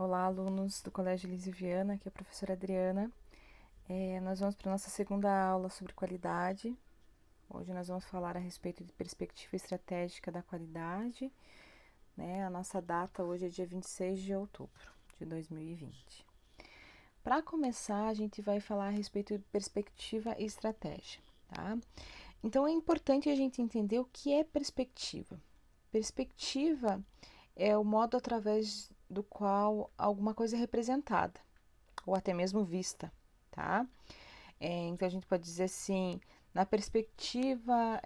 Olá, alunos do Colégio Elise Viana, aqui é a professora Adriana. Nós vamos para a nossa segunda aula sobre qualidade. Hoje nós vamos falar a respeito de perspectiva estratégica da qualidade. A nossa data hoje é dia 26 de outubro de 2020. Para começar, a gente vai falar a respeito de perspectiva e estratégia, tá? Então, é importante a gente entender o que é perspectiva. Perspectiva é o modo através do qual alguma coisa é representada, ou até mesmo vista, tá? Então a gente pode dizer assim, na perspectiva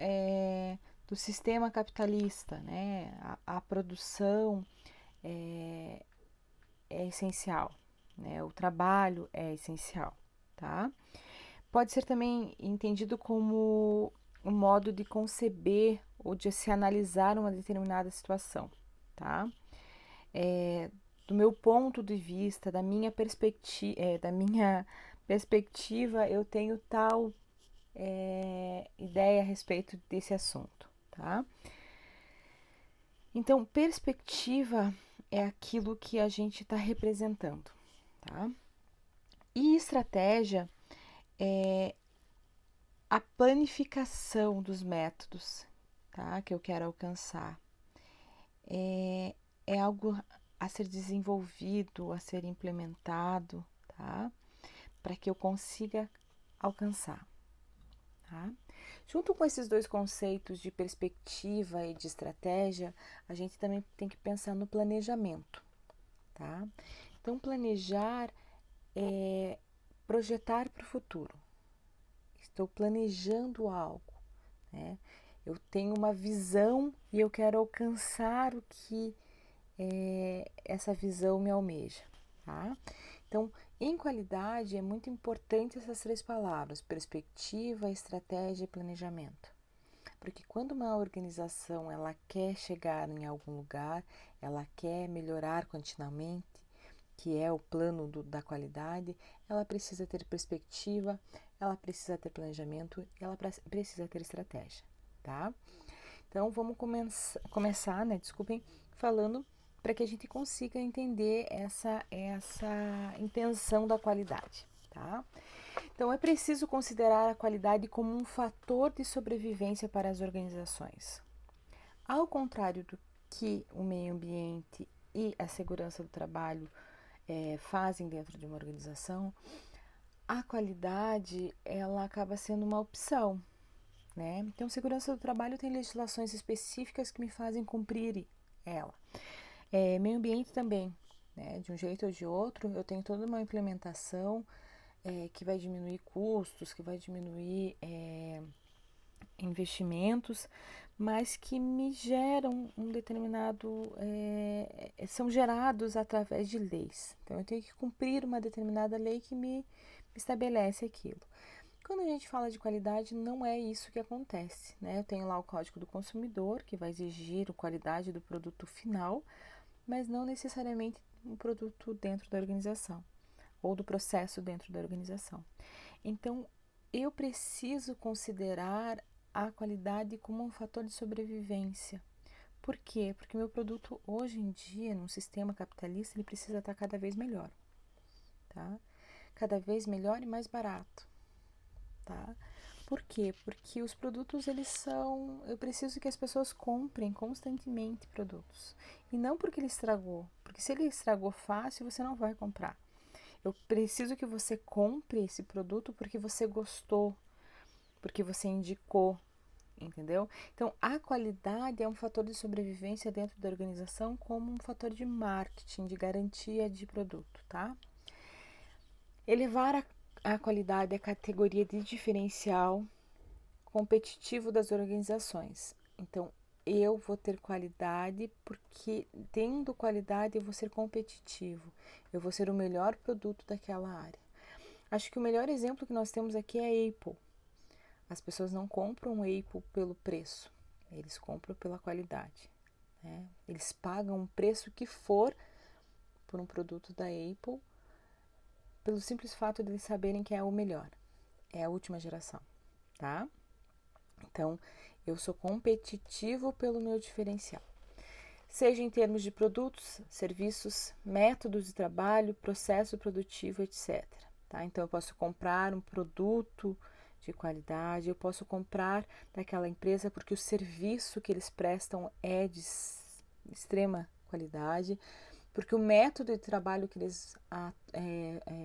do sistema capitalista, né? A produção é essencial, né? O trabalho é essencial, tá? Pode ser também entendido como um modo de conceber ou de se analisar uma determinada situação, tá? Do meu ponto de vista, da minha perspectiva, eu tenho tal ideia a respeito desse assunto, tá? Então, perspectiva é aquilo que a gente está representando, tá? E estratégia é a planificação dos métodos, tá? Que eu quero alcançar. É algo a ser desenvolvido, a ser implementado, tá? Para que eu consiga alcançar, tá? Junto com esses dois conceitos de perspectiva e de estratégia, a gente também tem que pensar no planejamento, tá? Então, planejar é projetar para o futuro. Estou planejando algo, né? Eu tenho uma visão e eu quero alcançar o que essa visão me almeja, tá? Então, em qualidade é muito importante essas três palavras: perspectiva, estratégia e planejamento. Porque quando uma organização ela quer chegar em algum lugar, ela quer melhorar continuamente, que é o plano da qualidade, ela precisa ter perspectiva, ela precisa ter planejamento, ela precisa ter estratégia, tá? Então, vamos começar, né, desculpem, falando para que a gente consiga entender essa intenção da qualidade, tá? Então, é preciso considerar a qualidade como um fator de sobrevivência para as organizações. Ao contrário do que o meio ambiente e a segurança do trabalho fazem dentro de uma organização, a qualidade ela acaba sendo uma opção, né? Então, segurança do trabalho tem legislações específicas que me fazem cumprir ela. Meio ambiente também, né? De um jeito ou de outro, eu tenho toda uma implementação que vai diminuir custos, que vai diminuir investimentos, mas que me geram um determinado, são gerados através de leis. Então, eu tenho que cumprir uma determinada lei que me estabelece aquilo. Quando a gente fala de qualidade, não é isso que acontece, né? Eu tenho lá o Código do Consumidor, que vai exigir a qualidade do produto final, mas não necessariamente um produto dentro da organização ou do processo dentro da organização. Então, eu preciso considerar a qualidade como um fator de sobrevivência. Por quê? Porque o meu produto hoje em dia, num sistema capitalista, ele precisa estar cada vez melhor, tá? Cada vez melhor e mais barato, tá? Por quê? Porque os produtos, eles são... Eu preciso que as pessoas comprem constantemente produtos. E não porque ele estragou. Porque se ele estragou fácil, você não vai comprar. Eu preciso que você compre esse produto porque você gostou, porque você indicou, entendeu? Então, a qualidade é um fator de sobrevivência dentro da organização como um fator de marketing, de garantia de produto, tá? Elevar a qualidade à categoria de diferencial competitivo das organizações. Então, eu vou ter qualidade porque, tendo qualidade, eu vou ser competitivo. Eu vou ser o melhor produto daquela área. Acho que o melhor exemplo que nós temos aqui é a Apple. As pessoas não compram Apple pelo preço, eles compram pela qualidade, né? Eles pagam um preço que for por um produto da Apple, pelo simples fato de eles saberem que é o melhor, é a última geração, tá? Então, eu sou competitivo pelo meu diferencial. seja em termos de produtos, serviços, métodos de trabalho, processo produtivo, etc. Tá? Então, eu posso comprar um produto de qualidade, eu posso comprar daquela empresa porque o serviço que eles prestam é de extrema qualidade, porque o método de trabalho que eles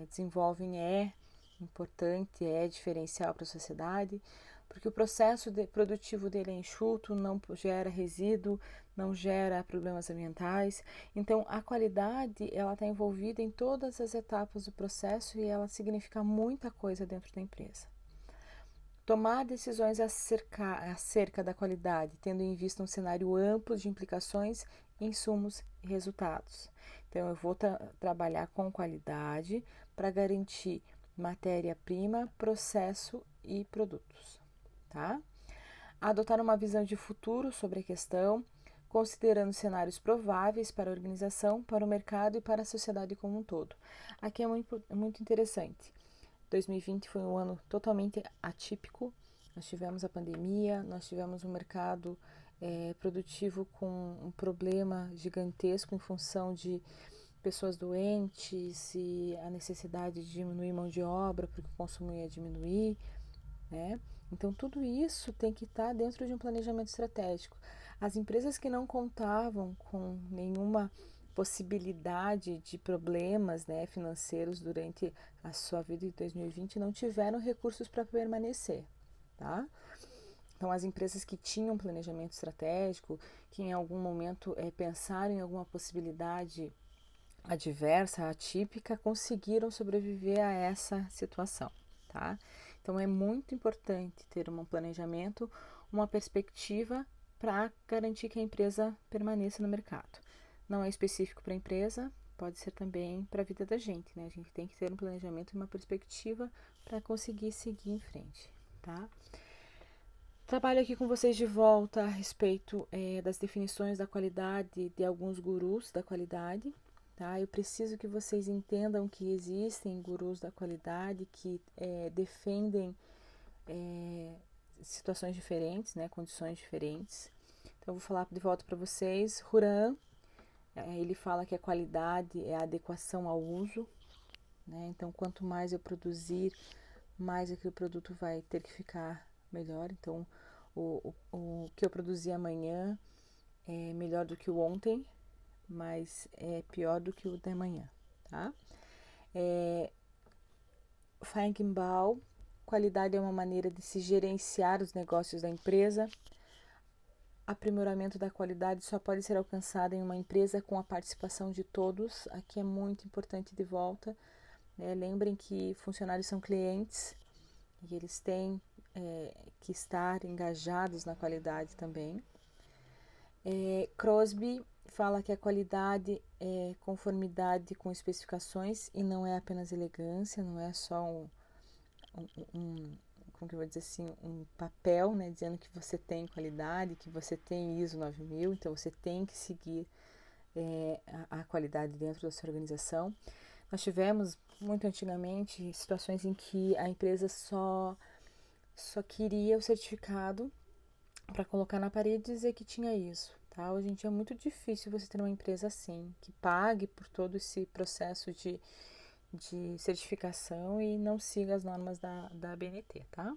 desenvolvem é importante, é diferencial para a sociedade, porque o processo produtivo dele é enxuto, não gera resíduo, não gera problemas ambientais. Então, a qualidade ela está envolvida em todas as etapas do processo e ela significa muita coisa dentro da empresa. Tomar decisões acerca da qualidade, tendo em vista um cenário amplo de implicações, insumos e resultados. Então, eu vou trabalhar com qualidade para garantir matéria-prima, processo e produtos. Tá? Adotar uma visão de futuro sobre a questão, considerando cenários prováveis para a organização, para o mercado e para a sociedade como um todo. Aqui é muito interessante. 2020 foi um ano totalmente atípico. Nós tivemos a pandemia, nós tivemos um mercado produtivo com um problema gigantesco em função de pessoas doentes e a necessidade de diminuir mão de obra porque o consumo ia diminuir, né? Então, tudo isso tem que estar dentro de um planejamento estratégico. As empresas que não contavam com nenhuma possibilidade de problemas, né, financeiros durante a sua vida em 2020 não tiveram recursos para permanecer, tá? Então, as empresas que tinham planejamento estratégico, que em algum momento pensaram em alguma possibilidade adversa, atípica, conseguiram sobreviver a essa situação, tá? Então, é muito importante ter um planejamento, uma perspectiva para garantir que a empresa permaneça no mercado. Não é específico para a empresa, pode ser também para a vida da gente, né? A gente tem que ter um planejamento e uma perspectiva para conseguir seguir em frente, tá? Trabalho aqui com vocês de volta a respeito das definições da qualidade de alguns gurus da qualidade. Tá? Eu preciso que vocês entendam que existem gurus da qualidade que defendem situações diferentes, né, condições diferentes. Então, eu vou falar de volta para vocês. Huram, ele fala que a qualidade é a adequação ao uso. Né? Então, quanto mais eu produzir, mais aquele produto vai ter que ficar melhor. Então, o que eu produzir amanhã é melhor do que o ontem, mas é pior do que o de amanhã, tá? Feigenbaum, qualidade é uma maneira de se gerenciar os negócios da empresa. Aprimoramento da qualidade só pode ser alcançado em uma empresa com a participação de todos. Aqui é muito importante de volta. Né? Lembrem que funcionários são clientes e eles têm que estar engajados na qualidade também. Crosby fala que a qualidade é conformidade com especificações e não é apenas elegância, não é só como que eu vou dizer assim, um papel, né, dizendo que você tem qualidade, que você tem ISO 9000, então você tem que seguir a qualidade dentro da sua organização. Nós tivemos, muito antigamente, situações em que a empresa só queria o certificado para colocar na parede e dizer que tinha isso. Tá? Hoje em dia é muito difícil você ter uma empresa assim, que pague por todo esse processo de certificação e não siga as normas da BNT, tá?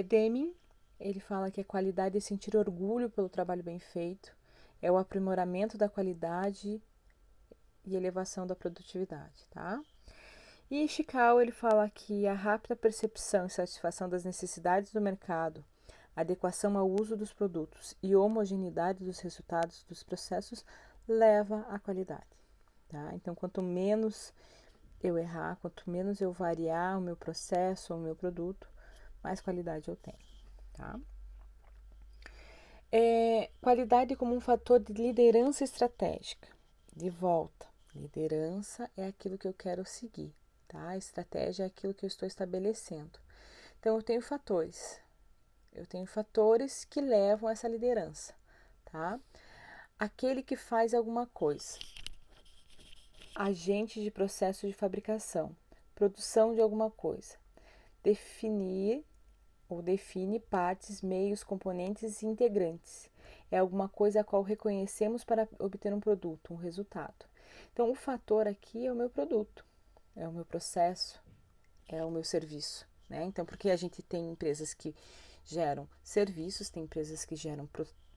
Deming, ele fala que a qualidade é sentir orgulho pelo trabalho bem feito, é o aprimoramento da qualidade e elevação da produtividade, tá? E Ishikawa, ele fala que a rápida percepção e satisfação das necessidades do mercado, adequação ao uso dos produtos e homogeneidade dos resultados dos processos leva à qualidade, tá? Então, quanto menos eu errar, quanto menos eu variar o meu processo ou o meu produto, mais qualidade eu tenho, tá? Qualidade como um fator de liderança estratégica. De volta, liderança é aquilo que eu quero seguir, tá? A estratégia é aquilo que eu estou estabelecendo. Então, eu tenho fatores que levam a essa liderança, tá? Aquele que faz alguma coisa, agente de processo de fabricação, produção de alguma coisa, define partes, meios, componentes e integrantes. é alguma coisa a qual reconhecemos para obter um produto, um resultado. Então, o fator aqui é o meu produto, é o meu processo, é o meu serviço, né? Então, porque a gente tem empresas que geram serviços, tem empresas que geram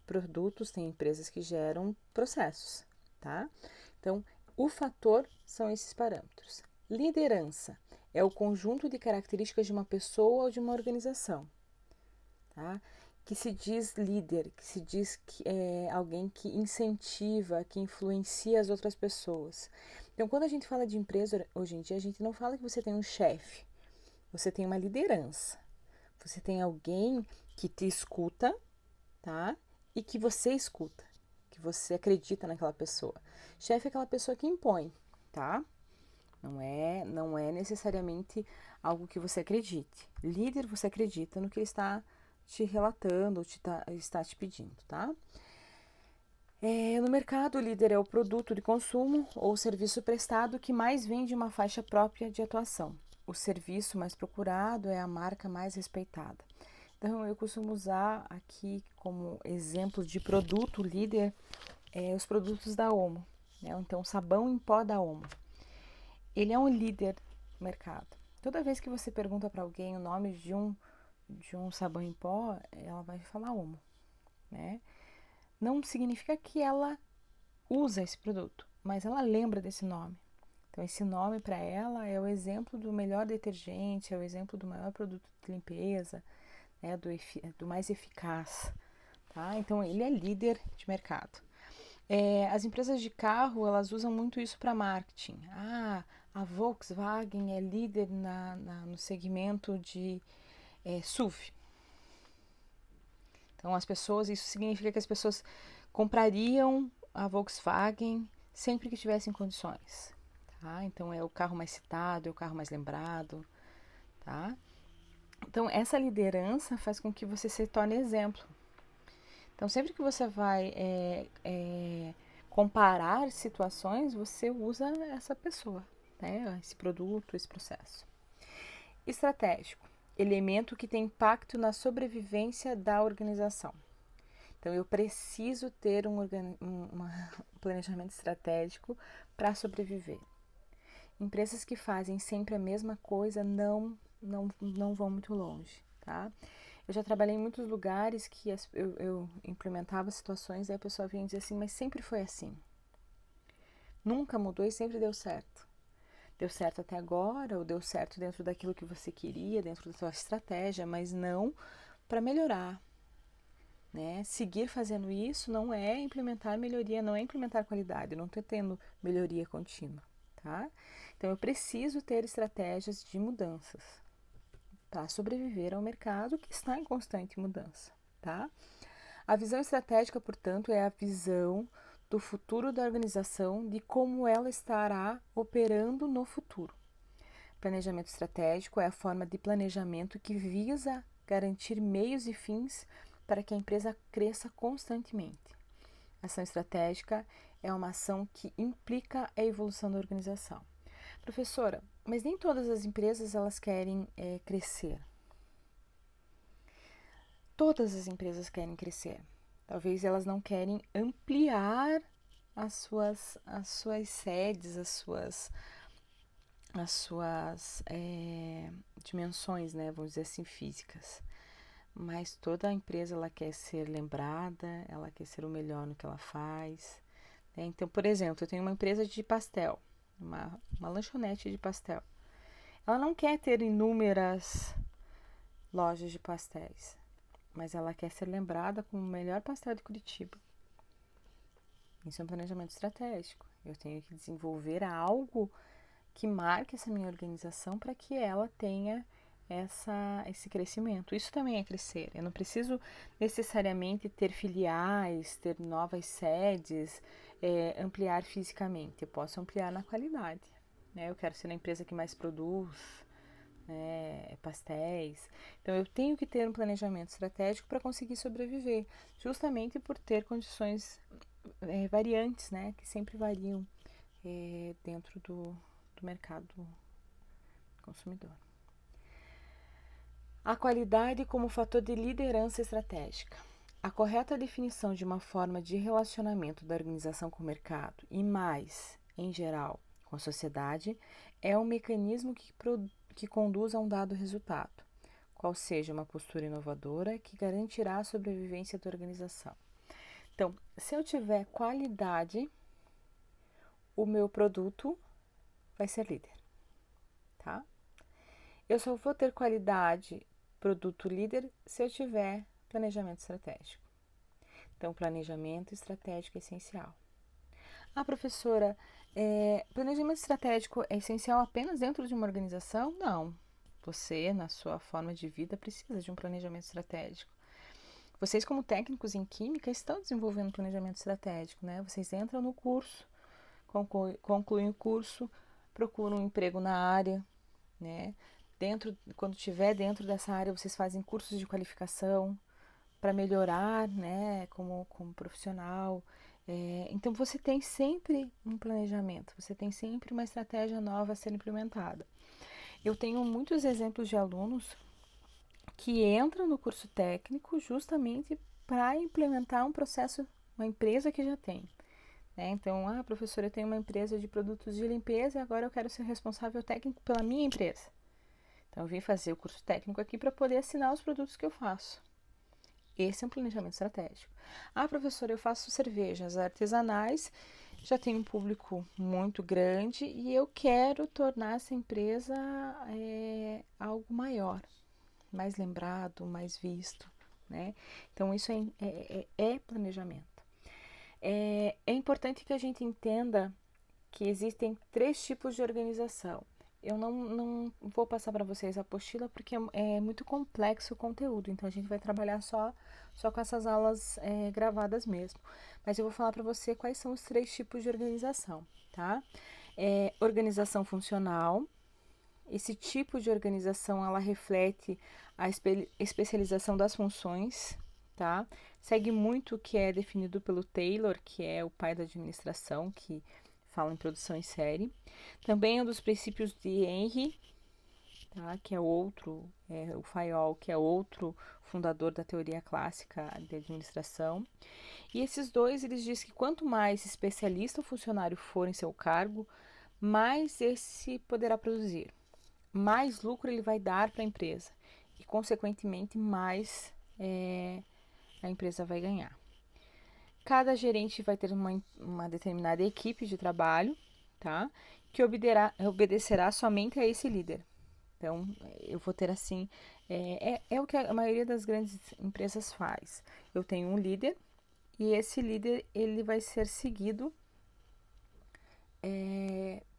produtos, tem empresas que geram processos, tá? Então, o fator são esses parâmetros. Liderança é o conjunto de características de uma pessoa ou de uma organização, tá? Que se diz líder, que se diz que é alguém que incentiva, que influencia as outras pessoas. Então, quando a gente fala de empresa hoje em dia, a gente não fala que você tem um chefe, você tem uma liderança. Você tem alguém que te escuta, tá? E que você escuta, que você acredita naquela pessoa. Chefe é aquela pessoa que impõe, tá? Não é necessariamente algo que você acredite. Líder, você acredita no que ele está te relatando, está te pedindo, tá? No mercado, o líder é o produto de consumo ou serviço prestado que mais vende uma faixa própria de atuação. O serviço mais procurado é a marca mais respeitada. Então, eu costumo usar aqui como exemplo de produto líder os produtos da Omo, né? Então, o sabão em pó da Omo. Ele é um líder no mercado. Toda vez que você pergunta para alguém o nome de um sabão em pó, ela vai falar Omo, né? Não significa que ela usa esse produto, mas ela lembra desse nome. Então, esse nome para ela é o exemplo do melhor detergente, é o exemplo do maior produto de limpeza, né, do mais eficaz. Tá? Então, ele é líder de mercado. As empresas de carro, elas usam muito isso para marketing. A Volkswagen é líder no segmento de SUV. Então, isso significa que as pessoas comprariam a Volkswagen sempre que tivessem condições. Tá? Então, é o carro mais citado, é o carro mais lembrado. Tá? Então, essa liderança faz com que você se torne exemplo. Então, sempre que você vai comparar situações, você usa essa pessoa, né? Esse produto, esse processo. Estratégico, elemento que tem impacto na sobrevivência da organização. Então, eu preciso ter um planejamento estratégico para sobreviver. Empresas que fazem sempre a mesma coisa não vão muito longe, tá? Eu já trabalhei em muitos lugares que eu implementava situações e a pessoa vinha dizer assim, mas sempre foi assim. Nunca mudou e sempre deu certo. Deu certo até agora, ou deu certo dentro daquilo que você queria, dentro da sua estratégia, mas não para melhorar. Né? Seguir fazendo isso não é implementar melhoria, não é implementar qualidade, eu não estou tendo melhoria contínua. Tá? Então, eu preciso ter estratégias de mudanças para sobreviver ao mercado que está em constante mudança. Tá? A visão estratégica, portanto, é a visão do futuro da organização, de como ela estará operando no futuro. Planejamento estratégico é a forma de planejamento que visa garantir meios e fins para que a empresa cresça constantemente. Ação estratégica é uma ação que implica a evolução da organização. Professora, mas nem todas as empresas elas querem crescer. Todas as empresas querem crescer. Talvez elas não querem ampliar as suas sedes, as suas dimensões, né, vamos dizer assim, físicas. Mas toda a empresa ela quer ser lembrada, ela quer ser o melhor no que ela faz. Né? Então, por exemplo, eu tenho uma empresa de pastel, uma lanchonete de pastel. Ela não quer ter inúmeras lojas de pastéis, mas ela quer ser lembrada como o melhor pastel de Curitiba. Isso é um planejamento estratégico. Eu tenho que desenvolver algo que marque essa minha organização para que ela tenha esse crescimento. Isso também é crescer. Eu não preciso necessariamente ter filiais, ter novas sedes, ampliar fisicamente. Eu posso ampliar na qualidade. Né? Eu quero ser a empresa que mais produz pastéis. Então, eu tenho que ter um planejamento estratégico para conseguir sobreviver, justamente por ter condições variantes, né? Que sempre variam dentro do mercado consumidor. A qualidade como fator de liderança estratégica. A correta definição de uma forma de relacionamento da organização com o mercado e mais, em geral, com a sociedade, é um mecanismo que conduz a um dado resultado, qual seja uma postura inovadora que garantirá a sobrevivência da organização. Então, se eu tiver qualidade, o meu produto vai ser líder, tá? Eu só vou ter qualidade, produto líder, se eu tiver planejamento estratégico. Então, planejamento estratégico é essencial. Ah, professora, planejamento estratégico é essencial apenas dentro de uma organização? Não. Você, na sua forma de vida, precisa de um planejamento estratégico. Vocês, como técnicos em química, estão desenvolvendo planejamento estratégico, né? Vocês entram no curso, concluem o curso, procuram um emprego na área, né? Quando estiver dentro dessa área, vocês fazem cursos de qualificação para melhorar, né, como profissional. Então, você tem sempre um planejamento, você tem sempre uma estratégia nova a ser implementada. Eu tenho muitos exemplos de alunos que entram no curso técnico justamente para implementar um processo, uma empresa que já tem. Né? Então, professora, eu tenho uma empresa de produtos de limpeza e agora eu quero ser responsável técnico pela minha empresa. Então, eu vim fazer o curso técnico aqui para poder assinar os produtos que eu faço. Esse é um planejamento estratégico. Professora, eu faço cervejas artesanais, já tenho um público muito grande e eu quero tornar essa empresa algo maior, mais lembrado, mais visto, né? Então, isso é planejamento. É importante que a gente entenda que existem 3 tipos de organização. Eu não vou passar para vocês a apostila porque é muito complexo o conteúdo, então a gente vai trabalhar só com essas aulas gravadas mesmo. Mas eu vou falar para você quais são os 3 tipos de organização, tá? Organização funcional. Esse tipo de organização, ela reflete a especialização das funções, tá? Segue muito o que é definido pelo Taylor, que é o pai da administração, que fala em produção em série. Também é um dos princípios de Henry, tá? Que é o Fayol, que é outro fundador da teoria clássica de administração. E esses dois, eles dizem que quanto mais especialista o funcionário for em seu cargo, mais esse poderá produzir, mais lucro ele vai dar para a empresa e, consequentemente, mais a empresa vai ganhar. Cada gerente vai ter uma determinada equipe de trabalho, tá? Que obedecerá somente a esse líder. Então, eu vou ter assim, o que a maioria das grandes empresas faz. Eu tenho um líder e esse líder ele vai ser seguido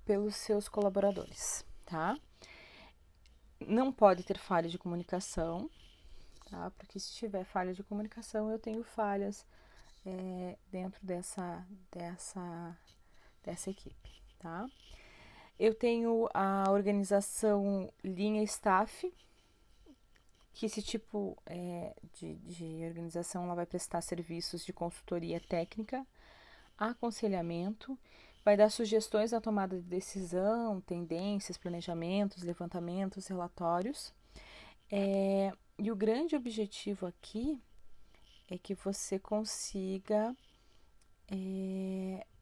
pelos seus colaboradores, tá? Não pode ter falha de comunicação, tá? Porque se tiver falha de comunicação, eu tenho falhas dentro dessa equipe, tá? Eu tenho a organização linha staff, que esse tipo de organização ela vai prestar serviços de consultoria técnica, aconselhamento, vai dar sugestões na tomada de decisão, tendências, planejamentos, levantamentos, relatórios. E o grande objetivo aqui é que você consiga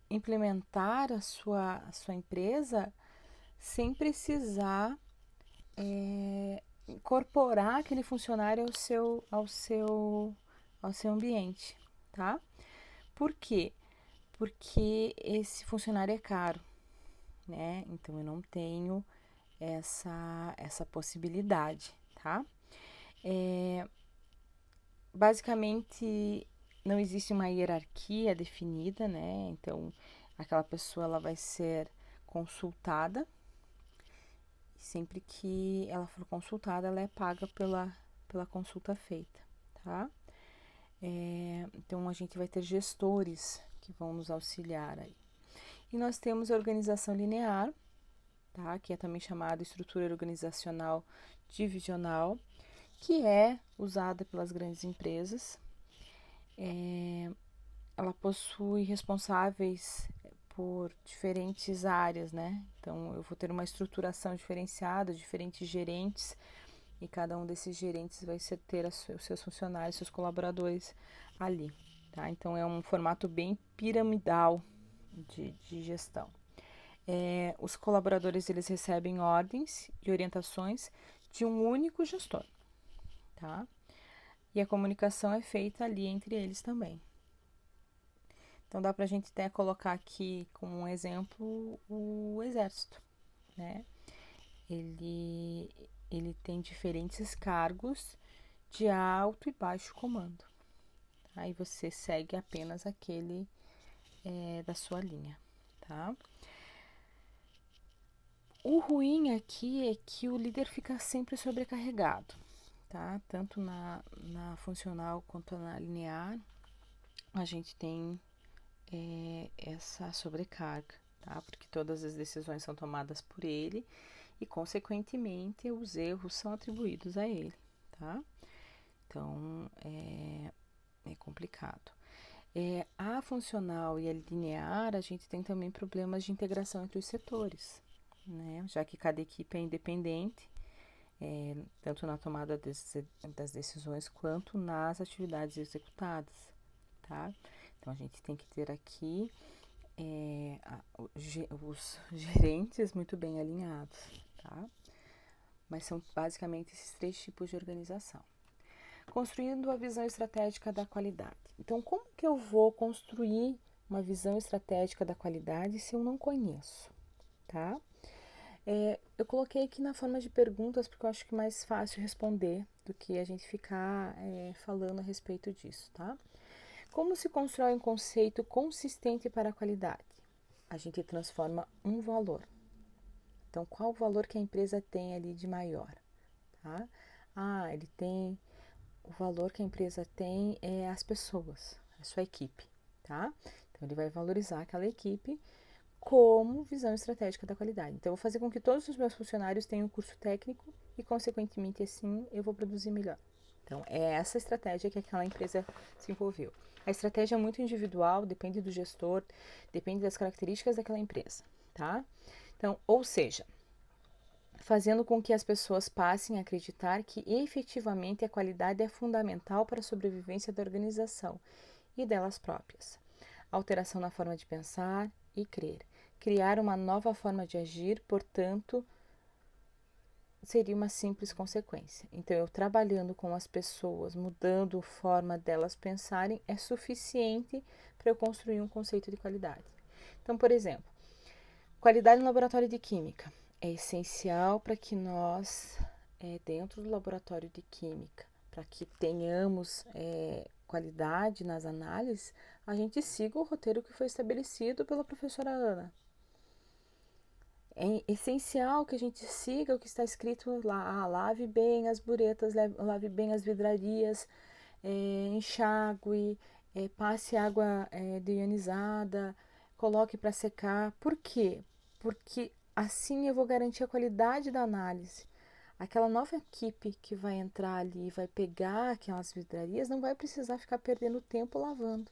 implementar a sua empresa sem precisar incorporar aquele funcionário ao seu ambiente, tá? Por quê? Porque esse funcionário é caro, né? Então eu não tenho essa possibilidade, tá? Basicamente não existe uma hierarquia definida, né? Então aquela pessoa ela vai ser consultada. Sempre que ela for consultada, ela é paga pela consulta feita, tá? Então a gente vai ter gestores que vão nos auxiliar aí. E nós temos a organização linear, tá? Que é também chamada estrutura organizacional divisional, que é usada pelas grandes empresas. Ela possui responsáveis por diferentes áreas, né? Então, eu vou ter uma estruturação diferenciada, diferentes gerentes e cada um desses gerentes vai ter os seus funcionários, seus colaboradores ali, tá? Então é um formato bem piramidal de gestão. Os colaboradores eles recebem ordens e orientações de um único gestor, tá? E a comunicação é feita ali entre eles também. Então dá para a gente até colocar aqui como um exemplo o exército, né? Ele tem diferentes cargos de alto e baixo comando. Aí você segue apenas aquele da sua linha, tá? O ruim aqui é que o líder fica sempre sobrecarregado, tá? Tanto na funcional quanto na linear, a gente tem essa sobrecarga, tá? Porque todas as decisões são tomadas por ele e, consequentemente, os erros são atribuídos a ele, tá? Então, é complicado. A funcional e a linear, a gente tem também problemas de integração entre os setores, né? Já que cada equipe é independente, tanto na tomada das decisões quanto nas atividades executadas, tá? Então, a gente tem que ter aqui os gerentes muito bem alinhados, tá? Mas são basicamente esses 3 tipos de organização. Construindo a visão estratégica da qualidade. Então, como que eu vou construir uma visão estratégica da qualidade se eu não conheço, tá? Eu coloquei aqui na forma de perguntas porque eu acho que é mais fácil responder do que a gente ficar falando a respeito disso, tá? Como se constrói um conceito consistente para a qualidade? A gente transforma um valor. Então, qual o valor que a empresa tem ali de maior? Tá? Ele tem... O valor que a empresa tem é as pessoas, a sua equipe, tá? Então, ele vai valorizar aquela equipe como visão estratégica da qualidade. Então, eu vou fazer com que todos os meus funcionários tenham curso técnico e, consequentemente, assim, eu vou produzir melhor. Então, é essa estratégia que aquela empresa se envolveu. A estratégia é muito individual, depende do gestor, depende das características daquela empresa, tá? Então, ou seja, fazendo com que as pessoas passem a acreditar que efetivamente a qualidade é fundamental para a sobrevivência da organização e delas próprias. Alteração na forma de pensar e crer. Criar uma nova forma de agir, portanto, seria uma simples consequência. Então, eu trabalhando com as pessoas, mudando a forma delas pensarem, é suficiente para eu construir um conceito de qualidade. Então, por exemplo, qualidade no laboratório de química é essencial para que nós, dentro do laboratório de química, para que tenhamos qualidade nas análises, a gente siga o roteiro que foi estabelecido pela professora Ana. É essencial que a gente siga o que está escrito lá. Lave bem as buretas, lave bem as vidrarias, enxague, passe água deionizada, coloque para secar. Por quê? Porque assim eu vou garantir a qualidade da análise. Aquela nova equipe que vai entrar ali e vai pegar aquelas vidrarias não vai precisar ficar perdendo tempo lavando.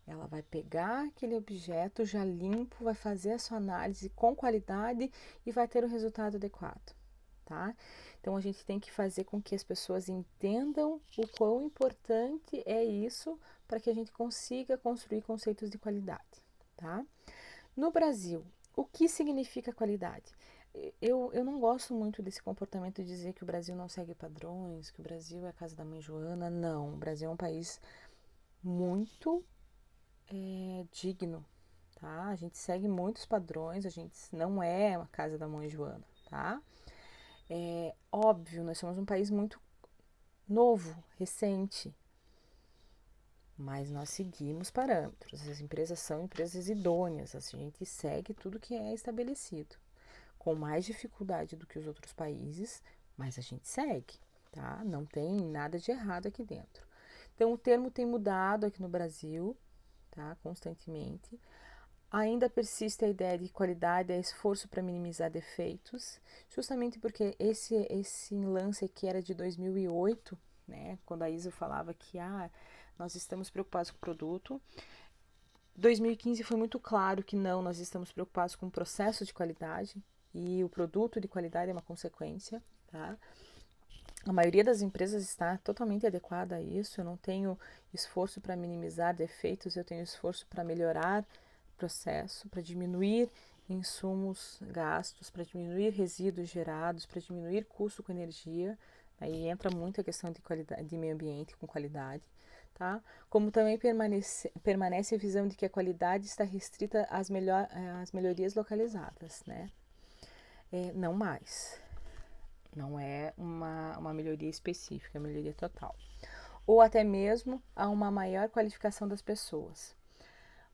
Ela vai pegar aquele objeto já limpo, vai fazer a sua análise com qualidade e vai ter o resultado adequado, tá? Então a gente tem que fazer com que as pessoas entendam o quão importante é isso para que a gente consiga construir conceitos de qualidade, tá? No Brasil, o que significa qualidade? Eu não gosto muito desse comportamento de dizer que o Brasil não segue padrões, que o Brasil é a casa da mãe Joana. Não, o Brasil é um país muito digno, tá? A gente segue muitos padrões, a gente não é uma casa da mãe Joana, tá? É óbvio, nós somos um país muito novo, recente, mas nós seguimos parâmetros. As empresas são empresas idôneas, a gente segue tudo que é estabelecido, com mais dificuldade do que os outros países, mas a gente segue, tá? Não tem nada de errado aqui dentro. Então, o termo tem mudado aqui no Brasil, tá? Constantemente. Ainda persiste a ideia de qualidade, é esforço para minimizar defeitos, justamente porque esse lance aqui era de 2008, né? Quando a ISO falava que nós estamos preocupados com o produto. 2015 foi muito claro que não, nós estamos preocupados com o processo de qualidade e o produto de qualidade é uma consequência, tá? A maioria das empresas está totalmente adequada a isso. Eu não tenho esforço para minimizar defeitos, eu tenho esforço para melhorar processo, para diminuir insumos gastos, para diminuir resíduos gerados, para diminuir custo com energia. Aí entra muito a questão de qualidade, de meio ambiente com qualidade, tá? Como também permanece a visão de que a qualidade está restrita às melhorias localizadas, né? Não mais. Não é uma melhoria específica, é uma melhoria total. Ou até mesmo a uma maior qualificação das pessoas.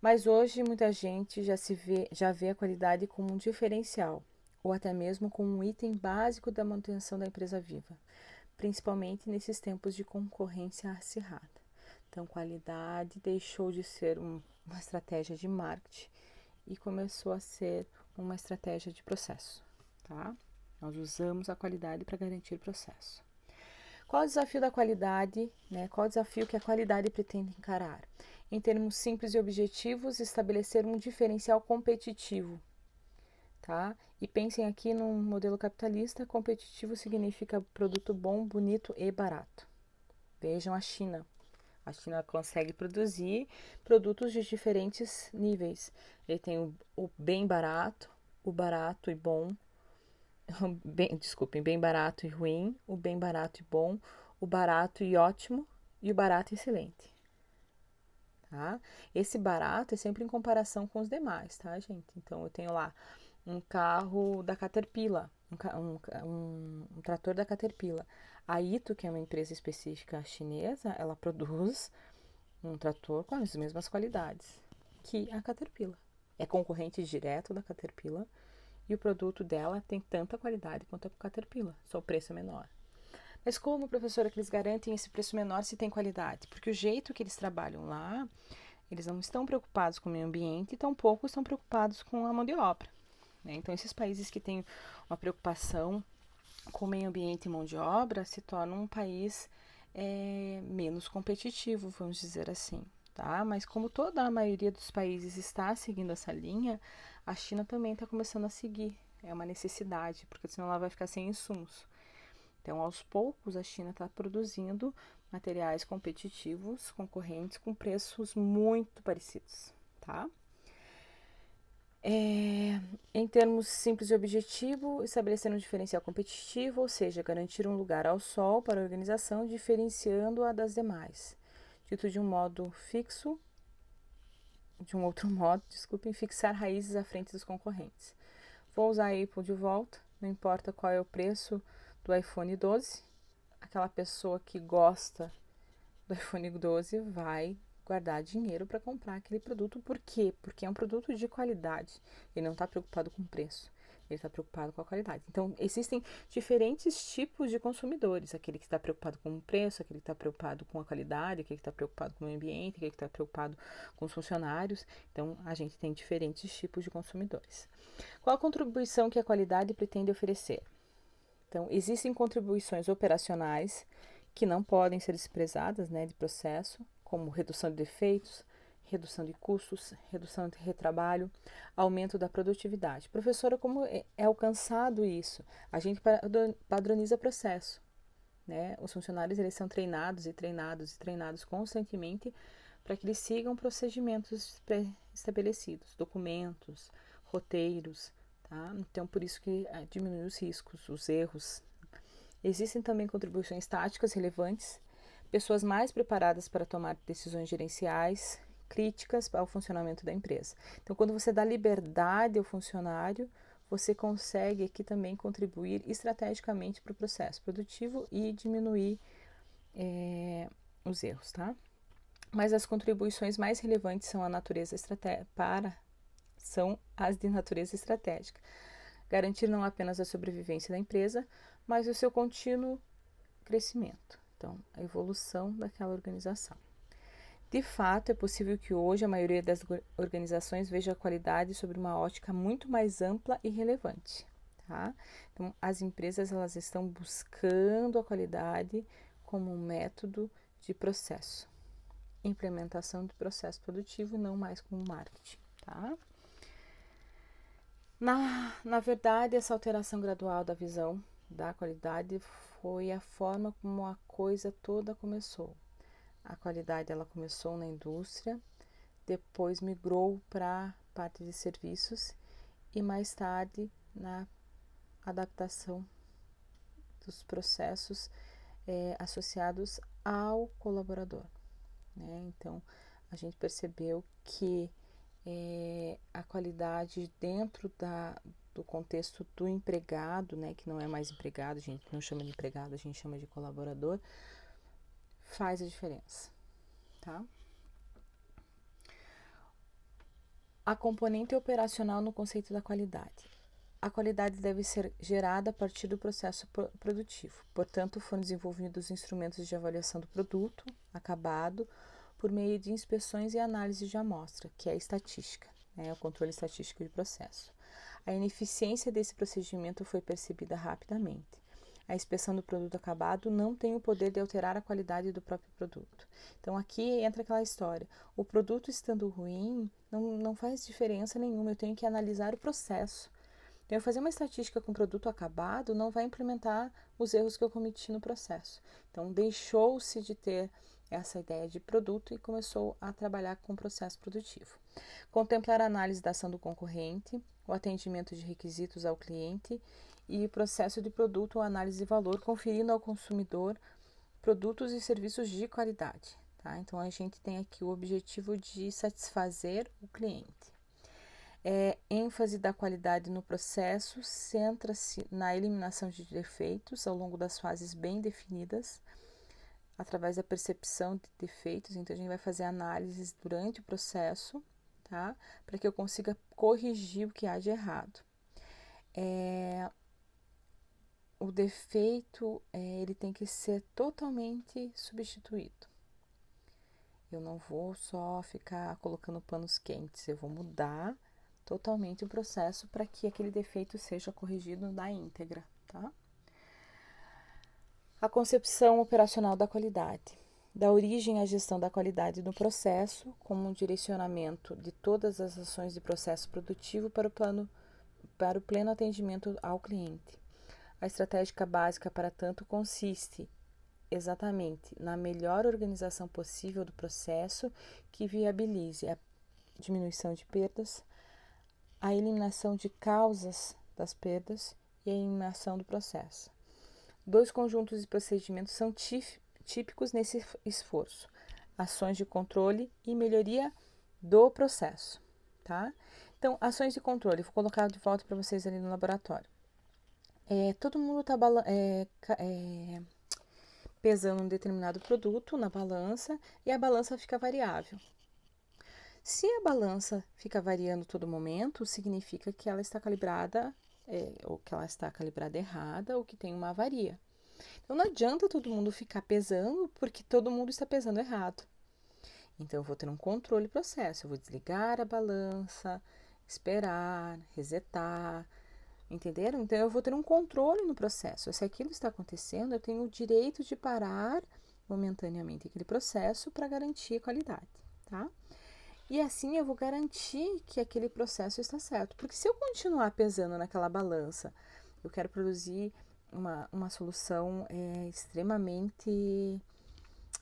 Mas hoje muita gente já vê a qualidade como um diferencial, ou até mesmo como um item básico da manutenção da empresa viva, principalmente nesses tempos de concorrência acirrada. Então, qualidade deixou de ser uma estratégia de marketing e começou a ser uma estratégia de processo, tá? Nós usamos a qualidade para garantir o processo. Qual o desafio da qualidade, né? Qual o desafio que a qualidade pretende encarar? Em termos simples e objetivos, estabelecer um diferencial competitivo, tá? E pensem aqui num modelo capitalista, competitivo significa produto bom, bonito e barato. Vejam a China. A China consegue produzir produtos de diferentes níveis. Ele tem o bem barato, o barato e bom, bem barato e ruim, o bem barato e bom, o barato e ótimo e o barato e excelente. Tá? Esse barato é sempre em comparação com os demais, tá, gente? Então eu tenho lá um carro da Caterpillar, um trator da Caterpillar. A Ito, que é uma empresa específica chinesa, ela produz um trator com as mesmas qualidades que a Caterpillar. É concorrente direto da Caterpillar e o produto dela tem tanta qualidade quanto a Caterpillar, só o preço é menor. Mas como, professora, que eles garantem esse preço menor se tem qualidade? Porque o jeito que eles trabalham lá, eles não estão preocupados com o meio ambiente e tampouco estão preocupados com a mão de obra, né? Então, esses países que têm uma preocupação com o meio ambiente e mão de obra se tornam um país menos competitivo, vamos dizer assim, tá? Mas como toda a maioria dos países está seguindo essa linha, a China também está começando a seguir. É uma necessidade, porque senão ela vai ficar sem insumos. Então, aos poucos, a China está produzindo materiais competitivos, concorrentes, com preços muito parecidos, tá? Em termos simples e objetivo, estabelecer um diferencial competitivo, ou seja, garantir um lugar ao sol para a organização, diferenciando-a das demais. Dito de um modo fixo, de um outro modo, desculpem, fixar raízes à frente dos concorrentes. Vou usar a Apple de volta, não importa qual é o preço do iPhone 12, aquela pessoa que gosta do iPhone 12 vai guardar dinheiro para comprar aquele produto. Por quê? Porque é um produto de qualidade. Ele não está preocupado com o preço. Ele está preocupado com a qualidade. Então, existem diferentes tipos de consumidores. Aquele que está preocupado com o preço, aquele que está preocupado com a qualidade, aquele que está preocupado com o meio ambiente, aquele que está preocupado com os funcionários. Então, a gente tem diferentes tipos de consumidores. Qual a contribuição que a qualidade pretende oferecer? Então, existem contribuições operacionais que não podem ser desprezadas, né, de processo, como redução de defeitos, redução de custos, redução de retrabalho, aumento da produtividade. Professora, como é alcançado isso? A gente padroniza processo, né? Os funcionários eles são treinados e treinados e treinados constantemente para que eles sigam procedimentos pré-estabelecidos, documentos, roteiros, tá? Então, por isso que diminui os riscos, os erros. Existem também contribuições táticas relevantes, pessoas mais preparadas para tomar decisões gerenciais, críticas ao funcionamento da empresa. Então, quando você dá liberdade ao funcionário, você consegue aqui também contribuir estrategicamente para o processo produtivo e diminuir os erros, tá? Mas as contribuições mais relevantes são são as de natureza estratégica. Garantir não apenas a sobrevivência da empresa, mas o seu contínuo crescimento. Então, a evolução daquela organização. De fato, é possível que hoje a maioria das organizações veja a qualidade sob uma ótica muito mais ampla e relevante. Tá? Então, as empresas elas estão buscando a qualidade como um método de processo. Implementação do processo produtivo, não mais como marketing. Tá? Na verdade, essa alteração gradual da visão da qualidade foi a forma como a coisa toda começou. A qualidade ela começou na indústria, depois migrou para a parte de serviços e mais tarde na adaptação dos processos associados ao colaborador, né? Então, a gente percebeu que a qualidade dentro do contexto do empregado, né, que não é mais empregado, a gente não chama de empregado, a gente chama de colaborador, faz a diferença, tá? A componente operacional no conceito da qualidade. A qualidade deve ser gerada a partir do processo produtivo. Portanto, foram desenvolvidos instrumentos de avaliação do produto acabado por meio de inspeções e análise de amostra, que é a estatística, né, o controle estatístico de processo. A ineficiência desse procedimento foi percebida rapidamente. A inspeção do produto acabado não tem o poder de alterar a qualidade do próprio produto. Então, aqui entra aquela história. O produto estando ruim, não faz diferença nenhuma. Eu tenho que analisar o processo. Então, eu fazer uma estatística com produto acabado não vai implementar os erros que eu cometi no processo. Então, deixou-se de ter essa ideia de produto e começou a trabalhar com o processo produtivo. Contemplar a análise da ação do concorrente, o atendimento de requisitos ao cliente e o processo de produto ou análise de valor, conferindo ao consumidor produtos e serviços de qualidade. Tá? Então, a gente tem aqui o objetivo de satisfazer o cliente. Ênfase da qualidade no processo centra-se na eliminação de defeitos ao longo das fases bem definidas, através da percepção de defeitos. Então, a gente vai fazer análises durante o processo, tá? Para que eu consiga corrigir o que há de errado. O defeito, ele tem que ser totalmente substituído. Eu não vou só ficar colocando panos quentes, eu vou mudar totalmente o processo para que aquele defeito seja corrigido na íntegra, tá? A concepção operacional da qualidade. Dá origem à gestão da qualidade do processo, como um direcionamento de todas as ações de processo produtivo para o pleno atendimento ao cliente. A estratégia básica, para tanto, consiste exatamente na melhor organização possível do processo que viabilize a diminuição de perdas, a eliminação de causas das perdas e a eliminação do processo. Dois conjuntos de procedimentos são típicos nesse esforço: ações de controle e melhoria do processo, tá? Então, ações de controle, vou colocar de volta para vocês ali no laboratório. Todo mundo está pesando um determinado produto na balança e a balança fica variável. Se a balança fica variando todo momento, significa que ela está calibrada, ou que ela está calibrada errada, ou que tem uma avaria. Então, não adianta todo mundo ficar pesando, porque todo mundo está pesando errado. Então, eu vou ter um controle processo, eu vou desligar a balança, esperar, resetar, entenderam? Então, eu vou ter um controle no processo. Se aquilo está acontecendo, eu tenho o direito de parar momentaneamente aquele processo para garantir a qualidade, tá? E assim eu vou garantir que aquele processo está certo. Porque se eu continuar pesando naquela balança, eu quero produzir uma solução extremamente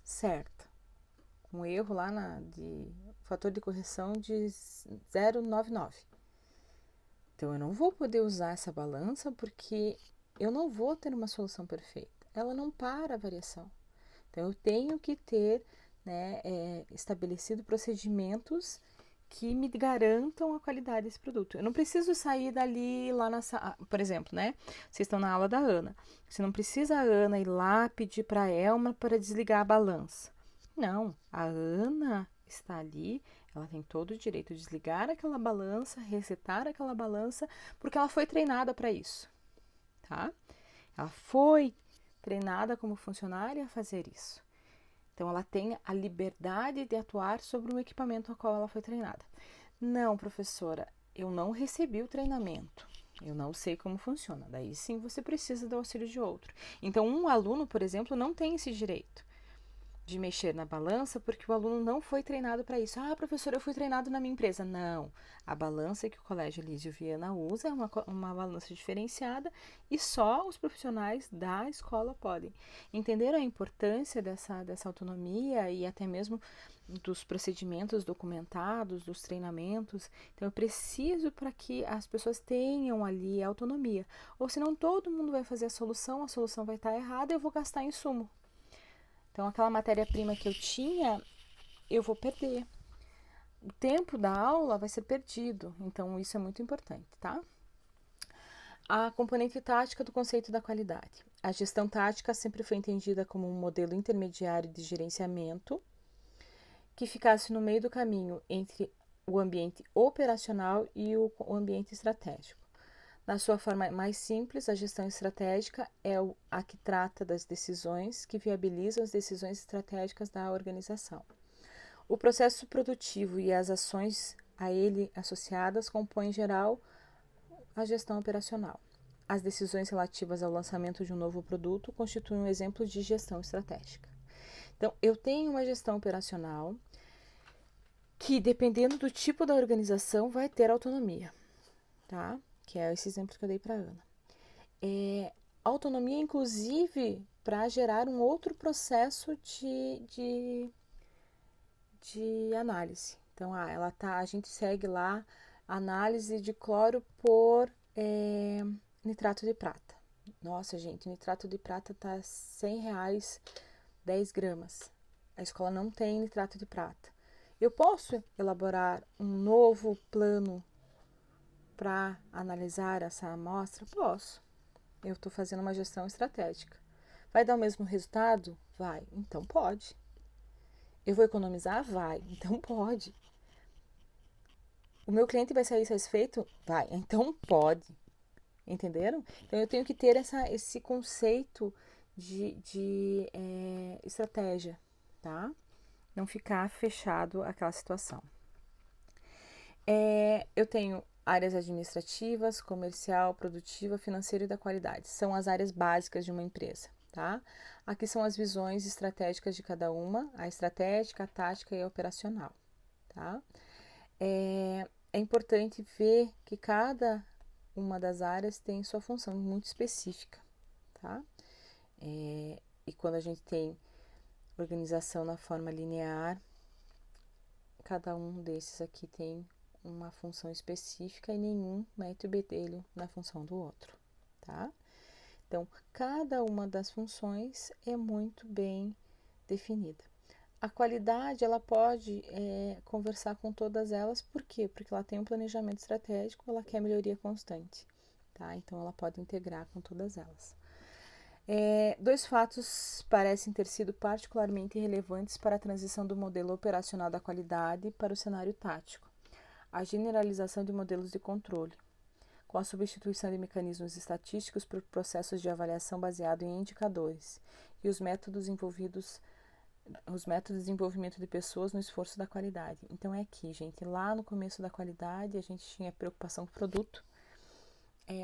certa. Um erro lá de fator de correção de 0,99. Então, eu não vou poder usar essa balança porque eu não vou ter uma solução perfeita. Ela não para a variação. Então, eu tenho que ter estabelecido procedimentos que me garantam a qualidade desse produto. Eu não preciso sair dali lá na sala, por exemplo, né? Vocês estão na aula da Ana. Você não precisa a Ana ir lá pedir para a Elma para desligar a balança. Não, a Ana está ali, ela tem todo o direito de desligar aquela balança, resetar aquela balança, porque ela foi treinada para isso, tá? Ela foi treinada como funcionária a fazer isso. Então, ela tem a liberdade de atuar sobre o equipamento ao qual ela foi treinada. Não, professora, eu não recebi o treinamento. Eu não sei como funciona. Daí sim você precisa do auxílio de outro. Então, um aluno, por exemplo, não tem esse direito. de mexer na balança porque o aluno não foi treinado para isso. Ah, professor, eu fui treinado na minha empresa. Não, a balança que o Colégio Elísio Viana usa é uma balança diferenciada e só os profissionais da escola podem. Entenderam a importância dessa autonomia e até mesmo dos procedimentos documentados, dos treinamentos? Então, eu preciso para que as pessoas tenham ali autonomia. Ou senão todo mundo vai fazer a solução vai estar errada e eu vou gastar insumo. Então, aquela matéria-prima que eu tinha, eu vou perder. O tempo da aula vai ser perdido. Então, isso é muito importante, tá? A componente tática do conceito da qualidade. A gestão tática sempre foi entendida como um modelo intermediário de gerenciamento que ficasse no meio do caminho entre o ambiente operacional e o ambiente estratégico. Na sua forma mais simples, a gestão estratégica é a que trata das decisões que viabilizam as decisões estratégicas da organização. O processo produtivo e as ações a ele associadas compõem, em geral, a gestão operacional. As decisões relativas ao lançamento de um novo produto constituem um exemplo de gestão estratégica. Então, eu tenho uma gestão operacional que, dependendo do tipo da organização, vai ter autonomia, tá? Que é esse exemplo que eu dei para a Ana. Autonomia, inclusive, para gerar um outro processo de análise. Então, a gente segue lá análise de cloro por nitrato de prata. Nossa, gente, o nitrato de prata tá R$100, 10 gramas. A escola não tem nitrato de prata. Eu posso elaborar um novo plano para analisar essa amostra? Posso. Eu estou fazendo uma gestão estratégica. Vai dar o mesmo resultado? Vai. Então pode. Eu vou economizar? Vai. Então pode. O meu cliente vai sair satisfeito? Vai. Então pode. Entenderam? Então eu tenho que ter esse conceito de estratégia, tá? Não ficar fechado aquela situação. Eu tenho áreas administrativas, comercial, produtiva, financeira e da qualidade. São as áreas básicas de uma empresa, tá? Aqui são as visões estratégicas de cada uma, a estratégica, a tática e a operacional, tá? É importante ver que cada uma das áreas tem sua função muito específica, tá? E quando a gente tem organização na forma linear, cada um desses aqui tem uma função específica e nenhum mete o bedelho na função do outro, tá? Então, cada uma das funções é muito bem definida. A qualidade, ela pode conversar com todas elas, por quê? Porque ela tem um planejamento estratégico, ela quer melhoria constante, tá? Então, ela pode integrar com todas elas. Dois fatos parecem ter sido particularmente relevantes para a transição do modelo operacional da qualidade para o cenário tático. A generalização de modelos de controle, com a substituição de mecanismos estatísticos por processos de avaliação baseados em indicadores e os métodos de desenvolvimento de pessoas no esforço da qualidade. Então é aqui, gente, lá no começo da qualidade a gente tinha preocupação com o produto,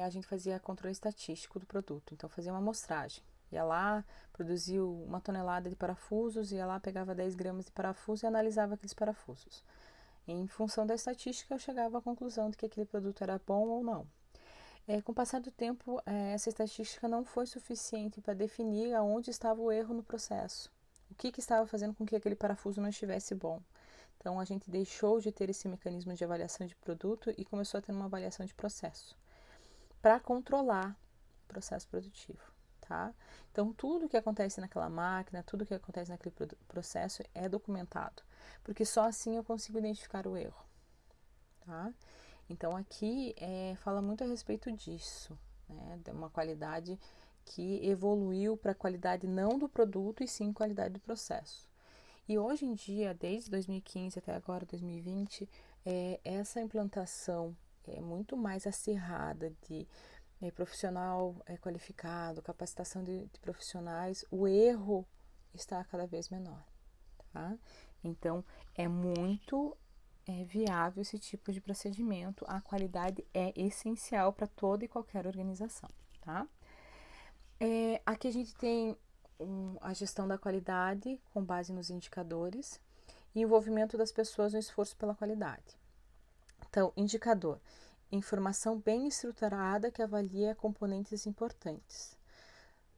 a gente fazia controle estatístico do produto, então fazia uma amostragem. Ia lá, produziu 1 tonelada de parafusos, ia lá, pegava 10 gramas de parafuso e analisava aqueles parafusos. Em função da estatística, eu chegava à conclusão de que aquele produto era bom ou não. Com o passar do tempo, essa estatística não foi suficiente para definir aonde estava o erro no processo. O que estava fazendo com que aquele parafuso não estivesse bom. Então, a gente deixou de ter esse mecanismo de avaliação de produto e começou a ter uma avaliação de processo para controlar o processo produtivo, tá? Então, tudo que acontece naquela máquina, tudo que acontece naquele processo é documentado, porque só assim eu consigo identificar o erro, tá? Então, aqui fala muito a respeito disso, né? De uma qualidade que evoluiu para a qualidade não do produto e sim qualidade do processo. E hoje em dia, desde 2015 até agora, 2020, essa implantação é muito mais acirrada de profissional qualificado, capacitação de profissionais, o erro está cada vez menor, tá? Então, é muito viável esse tipo de procedimento, a qualidade é essencial para toda e qualquer organização, tá? Aqui a gente tem a gestão da qualidade com base nos indicadores e envolvimento das pessoas no esforço pela qualidade. Então, indicador, informação bem estruturada que avalia componentes importantes.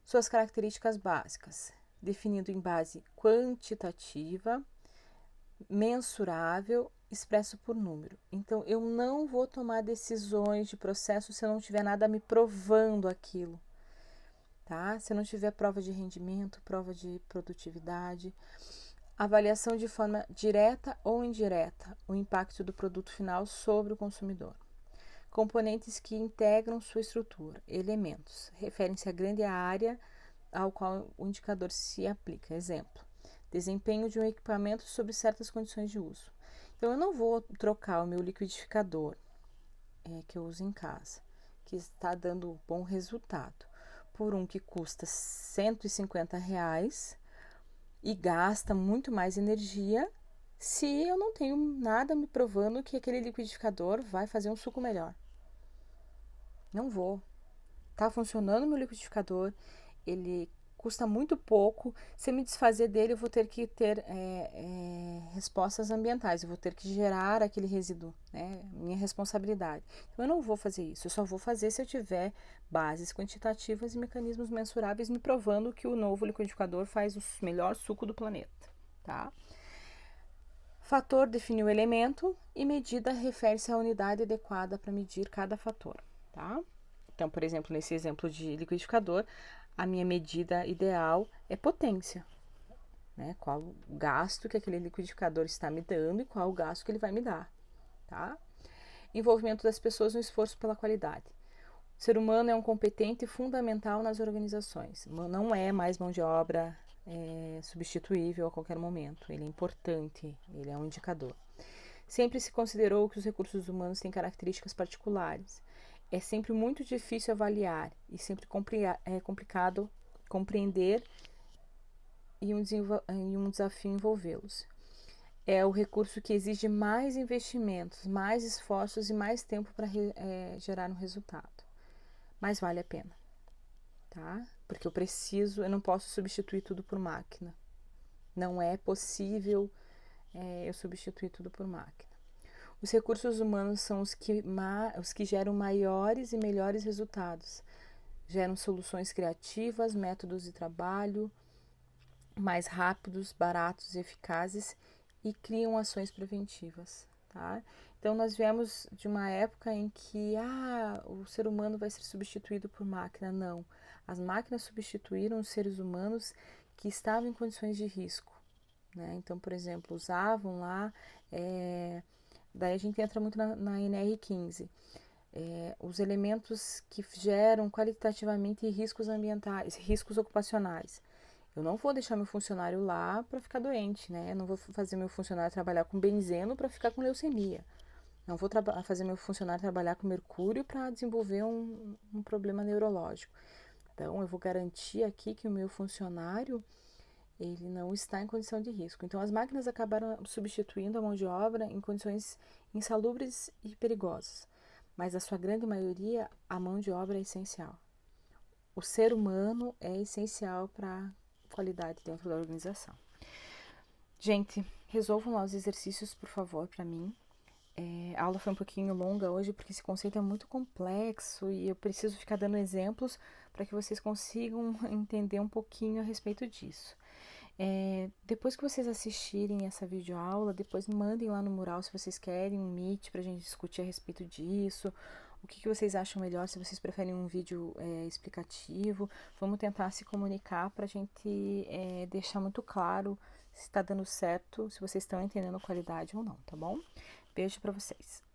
Suas características básicas, definido em base quantitativa, mensurável, expresso por número. Então, eu não vou tomar decisões de processo se eu não tiver nada me provando aquilo, tá? Se eu não tiver prova de rendimento, prova de produtividade, avaliação de forma direta ou indireta, o impacto do produto final sobre o consumidor. Componentes que integram sua estrutura, elementos, referem-se à grande área ao qual o indicador se aplica. Exemplo, desempenho de um equipamento sob certas condições de uso. Então, eu não vou trocar o meu liquidificador que eu uso em casa, que está dando bom resultado, por um que custa R$ 150 e gasta muito mais energia, se eu não tenho nada me provando que aquele liquidificador vai fazer um suco melhor. Não vou. Tá funcionando meu liquidificador, ele custa muito pouco. Se eu me desfazer dele, eu vou ter que ter respostas ambientais, eu vou ter que gerar aquele resíduo, né? Minha responsabilidade. Então, eu não vou fazer isso, eu só vou fazer se eu tiver bases quantitativas e mecanismos mensuráveis me provando que o novo liquidificador faz o melhor suco do planeta, tá? Fator define o elemento e medida refere-se à unidade adequada para medir cada fator, tá? Então, por exemplo, nesse exemplo de liquidificador, a minha medida ideal é potência, né? Qual o gasto que aquele liquidificador está me dando e qual o gasto que ele vai me dar, tá? Envolvimento das pessoas no esforço pela qualidade. O ser humano é um competente fundamental nas organizações. Não é mais mão de obra substituível a qualquer momento. Ele é importante, ele é um indicador. Sempre se considerou que os recursos humanos têm características particulares. É sempre muito difícil avaliar e sempre é complicado compreender e um desafio envolvê-los. É o recurso que exige mais investimentos, mais esforços e mais tempo para gerar um resultado. Mas vale a pena, tá? Porque eu não posso substituir tudo por máquina. Não é possível eu substituir tudo por máquina. Os recursos humanos são os que geram maiores e melhores resultados. Geram soluções criativas, métodos de trabalho mais rápidos, baratos e eficazes e criam ações preventivas, tá? Então, nós viemos de uma época em que o ser humano vai ser substituído por máquina. Não. As máquinas substituíram os seres humanos que estavam em condições de risco, né? Então, por exemplo, usavam lá... daí a gente entra muito na NR15. Os elementos que geram qualitativamente riscos ambientais, riscos ocupacionais. Eu não vou deixar meu funcionário lá para ficar doente, né? Eu não vou fazer meu funcionário trabalhar com benzeno para ficar com leucemia. Não vou fazer meu funcionário trabalhar com mercúrio para desenvolver um problema neurológico. Então, eu vou garantir aqui que o meu funcionário ele não está em condição de risco. Então, as máquinas acabaram substituindo a mão de obra em condições insalubres e perigosas. Mas, a sua grande maioria, a mão de obra é essencial. O ser humano é essencial para a qualidade dentro da organização. Gente, resolvam lá os exercícios, por favor, para mim. A aula foi um pouquinho longa hoje porque esse conceito é muito complexo e eu preciso ficar dando exemplos para que vocês consigam entender um pouquinho a respeito disso. Depois que vocês assistirem essa videoaula, depois mandem lá no mural se vocês querem um Meet para a gente discutir a respeito disso. O que vocês acham melhor, se vocês preferem um vídeo explicativo. Vamos tentar se comunicar para a gente deixar muito claro se está dando certo, se vocês estão entendendo a qualidade ou não, tá bom? Beijo para vocês.